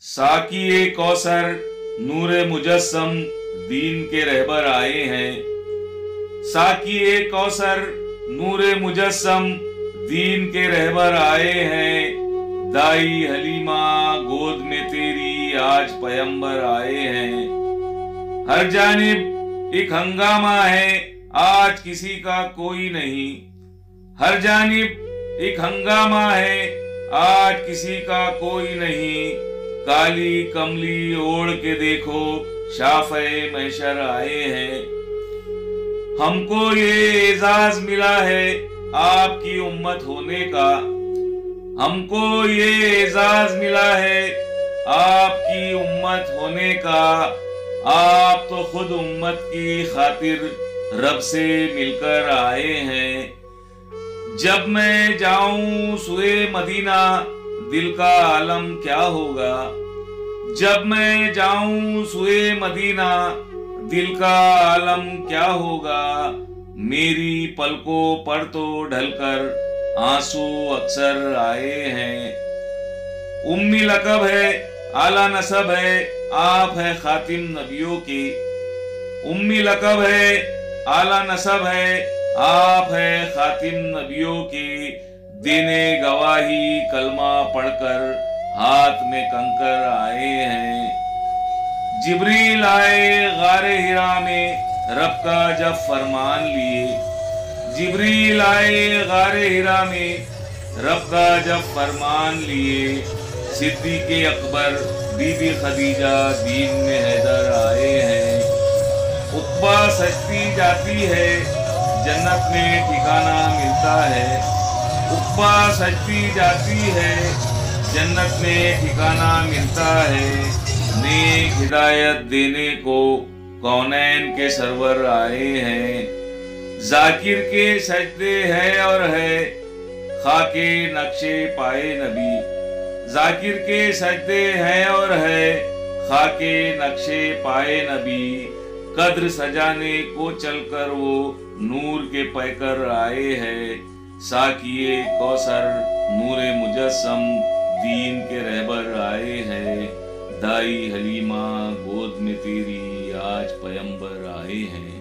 साकिए कौसर नूरे मुजस्सम दीन के रहबर आए हैं। साकिए कौसर नूरे मुजस्सम दीन के रहबर आए हैं। दाई हलीमा गोद में तेरी आज पैगंबर आए हैं। हर जानिब एक हंगामा है आज किसी का कोई नहीं। हर जानिब एक हंगामा है आज किसी का कोई नहीं। काली कमली ओढ़ के देखो शाफ़े महशर आए हैं। हमको ये एजाज मिला है आपकी उम्मत होने का। हमको ये एजाज मिला है आपकी उम्मत होने का। आप तो खुद उम्मत की खातिर रब से मिलकर आए हैं। जब मैं जाऊं सुए मदीना दिल का आलम क्या होगा। जब मैं जाऊं सुए मदीना दिल का आलम क्या होगा। मेरी पलकों पर तो ढलकर आंसू अक्सर आए हैं। उम्मी लकब है आला नसब है आप है खातिम नबियों की। उम्मी लकब है आला नसब है आप है खातिम नबियों की। देने गवाही कलमा पढ़कर हाथ में कंकर आए हैं। जिब्रील आए गारे हिरा में रब का जब फरमान लिए। जिब्रील आए गारे हिरा में रब का जब फरमान लिए। सिद्दीक़ अकबर बीबी खदीजा दीन में हैदर आए हैं। उक़बा सजती जाती है जन्नत में ठिकाना मिलता है। उक़बा सजती जाती है जन्नत में ठिकाना मिलता है। नेक हिदायत देने को कौनैन के सरवर आए हैं। जाकिर के सजदे है और है खाके नक्शे पाए नबी। जाकिर के सजदे है और है खाके नक्शे पाए नबी। कद्र सजाने को चलकर वो नूर के पैकर आए हैं। साकिए कौसर नूरे मुजस्सम दीन के रहबर आए हैं। दाई हलीमा गोद में तेरी आज पैगंबर आए हैं।